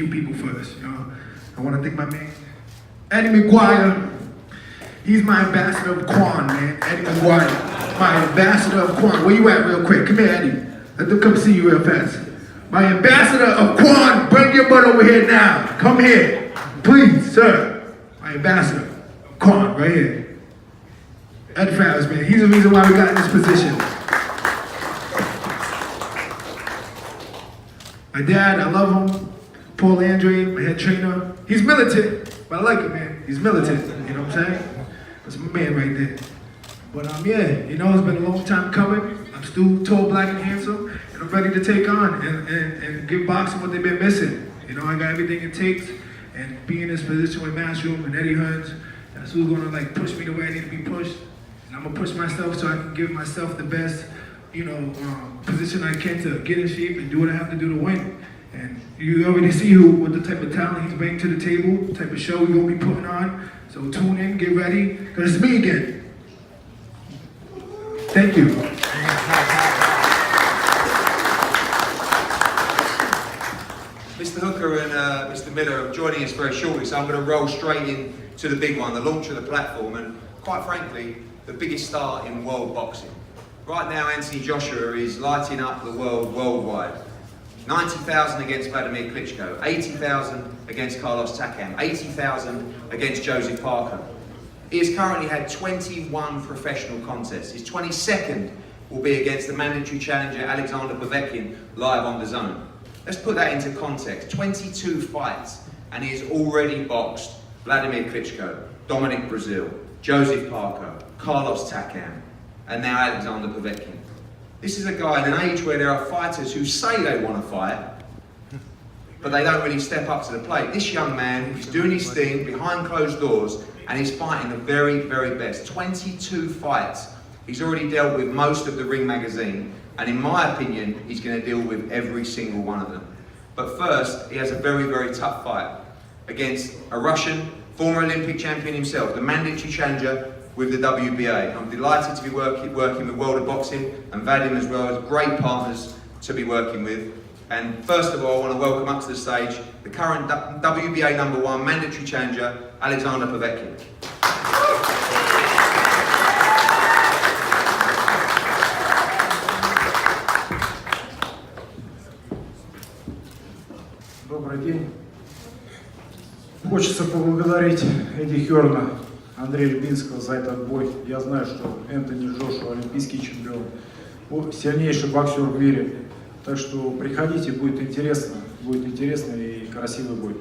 few people first. You know, I want to thank my man Eddie McGuire. He's my ambassador of Quan, man. Eddie McGuire, my ambassador of Quan. Where you at, real quick? Come here, Eddie. Let them come see you real fast. My ambassador of Quan, bring your butt over here now. Come here, please, sir. My ambassador of Quan, right here. Ed Fowles, man. He's the reason why we got in this position. My dad, I love him. Paul Andre, my head trainer. He's militant, but I like it, man. He's militant, you know what I'm saying? That's my man right there. But yeah, you know, it's been a long time coming. I'm still tall, black, and handsome, and I'm ready to take on and give boxing what they've been missing. You know, I got everything it takes, and be in this position with Matchroom and Eddie Hearns, that's who's gonna like push me the way I need to be pushed. And I'm gonna push myself so I can give myself the best, you know, position I can to get in shape and do what I have to do to win. And you already see what the type of talent he's bringing to the table, the type of show we're gonna be putting on. So tune in, get ready, because it's me again. Thank you. Mr. Hooker and Mr. Miller are joining us very shortly, so I'm going to roll straight in to the big one, the launch of the platform, and quite frankly, the biggest star in world boxing. Right now, Anthony Joshua is lighting up the world worldwide. 90,000 against Vladimir Klitschko, 80,000 against Carlos Takam, 80,000 against Joseph Parker. He has currently had 21 professional contests. His 22nd will be against the mandatory challenger Alexander Povetkin live on DAZN. Let's put that into context. 22 fights, and he has already boxed Vladimir Klitschko, Dominic Brazil, Joseph Parker, Carlos Takam, and now Alexander Povetkin. This is a guy in an age where there are fighters who say they want to fight, but they don't really step up to the plate. This young man is doing his thing behind closed doors, and he's fighting the very, very best. 22 fights. He's already dealt with most of the Ring magazine, and in my opinion, he's going to deal with every single one of them. But first, he has a very, very tough fight against a Russian, former Olympic champion himself, the mandatory challenger with the WBA. I'm delighted to be working with World of Boxing and Vadim as well as great partners to be working with. And first of all, I want to welcome up to the stage the current WBA #1 mandatory challenger, Alexander Povetkin. Добрый день. Хочется поблагодарить Эдди Хёрна, Андрея Рябинского за этот бой. Я знаю, что Энтони Джошуа олимпийский чемпион, сильнейший боксер в мире. Так что приходите, будет интересный и красивый бой.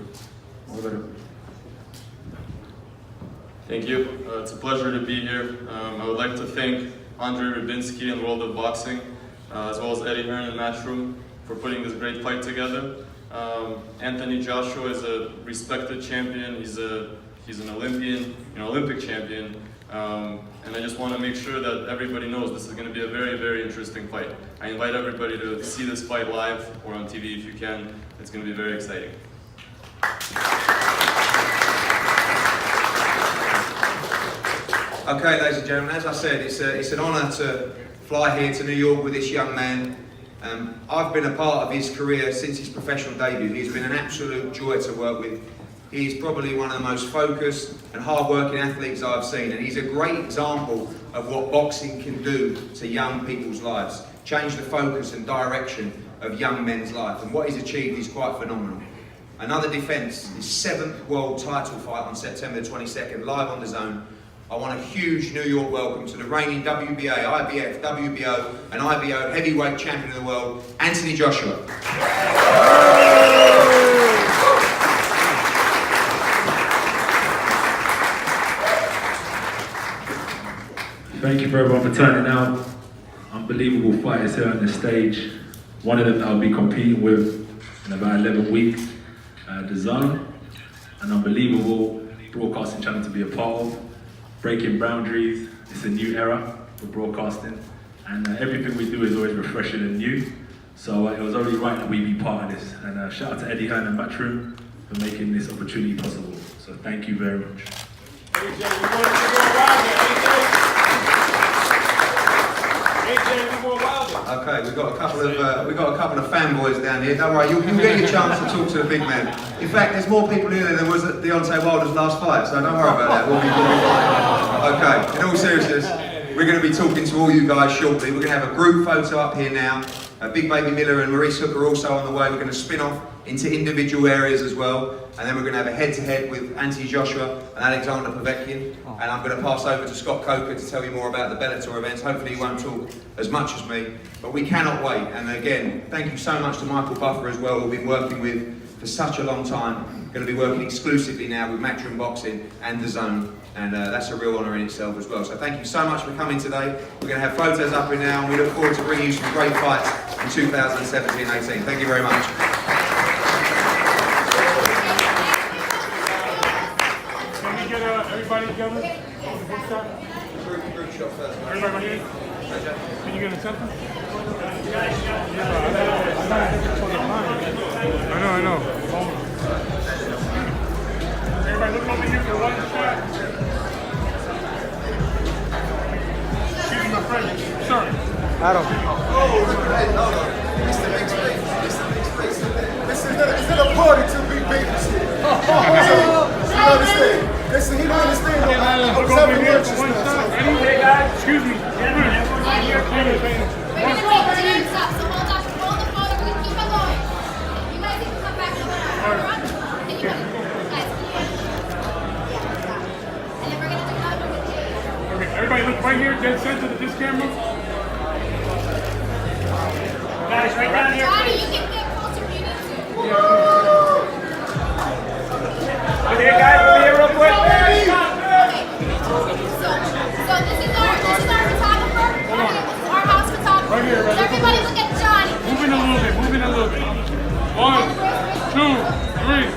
Благодарю. Thank you. It's a pleasure to be here. I would like to thank Andrei Rybinski and World of Boxing, as well as Eddie Hearn and Matchroom for putting this great fight together. Anthony Joshua is a respected champion. He's an Olympian, an Olympic champion. And I just want to make sure that everybody knows this is going to be a very, very interesting fight. I invite everybody to see this fight live or on TV if you can. It's going to be very exciting. Okay, ladies and gentlemen, as I said, it's an honour to fly here to New York with this young man. I've been a part of his career since his professional debut. He's been an absolute joy to work with. He's probably one of the most focused and hard-working athletes I've seen, and he's a great example of what boxing can do to young people's lives. Change the focus and direction of young men's life, and what he's achieved is quite phenomenal. Another defence, his 7th world title fight on September 22nd, live on DAZN. I want a huge New York welcome to the reigning WBA, IBF, WBO and IBO heavyweight champion of the world, Anthony Joshua. Thank you for everyone for turning out. Unbelievable fighters here on the stage. One of them that I'll be competing with in about 11 weeks. DAZN, an unbelievable broadcasting channel to be a part of. Breaking boundaries, it's a new era for broadcasting. And everything we do is always refreshing and new. So it was only right that we be part of this. And shout out to Eddie Hearn and Matchroom for making this opportunity possible. So thank you very much. AJ, we want to go wilder. AJ, we want wilder. Okay, we've got a couple of fanboys down here. Don't worry, you'll get your chance to talk to the big man. In fact, there's more people here than there was at Deontay Wilder's last fight, so don't worry about that. We'll be fine. Okay, in all seriousness, we're going to be talking to all you guys shortly. We're going to have a group photo up here now. Big Baby Miller and Maurice Hooker are also on the way. We're going to spin off into individual areas as well, and then we're going to have a head-to-head with Anthony Joshua and Alexander Povetkin, and I'm going to pass over to Scott Coker to tell you more about the Bellator events. Hopefully he won't talk as much as me, but we cannot wait. And again, thank you so much to Michael Buffer as well, who we've been working with for such a long time. Going to be working exclusively now with Matchroom Boxing and The Zone, and that's a real honour in itself as well. So thank you so much for coming today. We're going to have photos up here now, and we look forward to bringing you some great fights in 2017-18. Thank you very much. Can we get everybody together? Group shot first. Everybody right here? Can you get a center? I know. Everybody look over here for one shot. Excuse me, my friend. Sir. This is a party to be baby shit. You understand? Listen, he don't understand. Look over here for one shot. Hey guys, excuse me. We're gonna put your hands up, so hold up, roll the photo, we keep it going. You guys can come back over. Alright? Take it. Guys. And then we're gonna do another with you. Okay, everybody look right here, dead center to this camera. Guys, right down here. Johnny, you can get closer if you need to. Over here, guys, over here real quick. Okay. So this is our photographer. This is our house photographer. Right here, right So everybody look at Johnny. Moving a little bit. 1, 2, 3.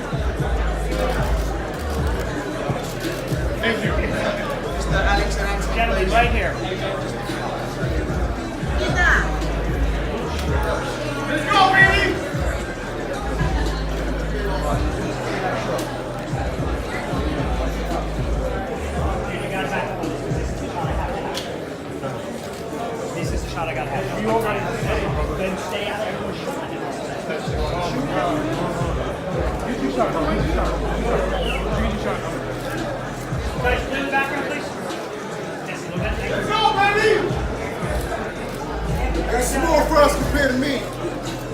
Thank you. Mr. Alex and Anthony. Gentlemen, right here. Let's go, baby! This is the shot I gotta have. You already then stay out there and shot. Guys, clear the background, please. Just a little bit. Let's go, baby! That's small for us compared to me.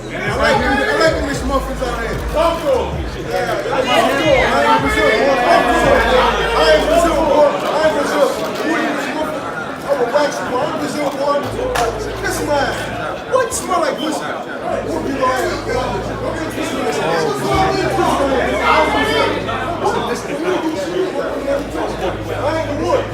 I like English muffins out here. Uncle! Yeah, I ain't Brazil. I'm a wax boy. I'm Brazil boy. Listen, man. What smell like pussy? What be like? I ain't the wood.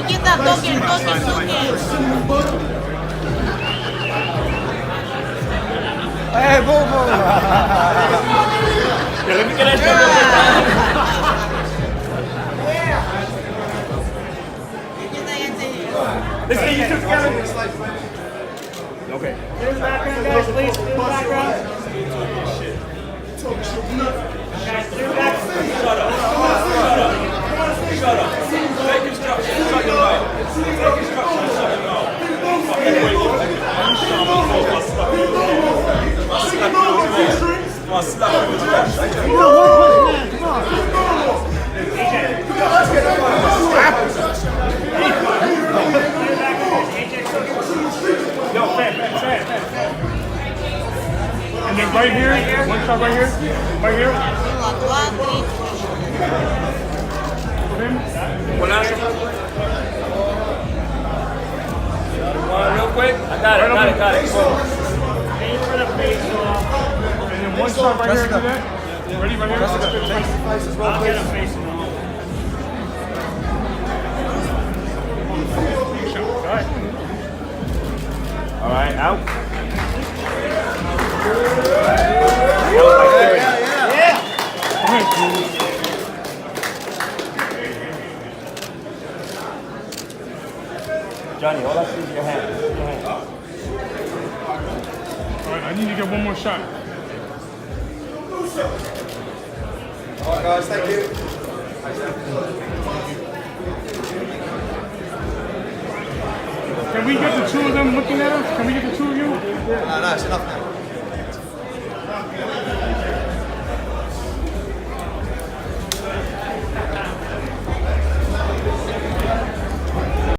Никита, токи. Hey, boom, boom. Yeah, let me get that. Let's get you two together. Okay. Clear the background, guys, please. Clear the background. Guys, clear the background. Shut up. Shut up. Take instructions. Shut your mouth. Take instructions. Shut your mouth. And then right here, one shot right here, right here. Real quick. I got it. Aim for the face off. And then one shot right here, do that. Ready, right here? I'll get him facing on. All right, out. Johnny, all I see is your hand. Your hand. All right, I need to get one more shot. All right, guys, thank you. Can we get the two of them looking at us? Can we get the two of you? No, it's enough now.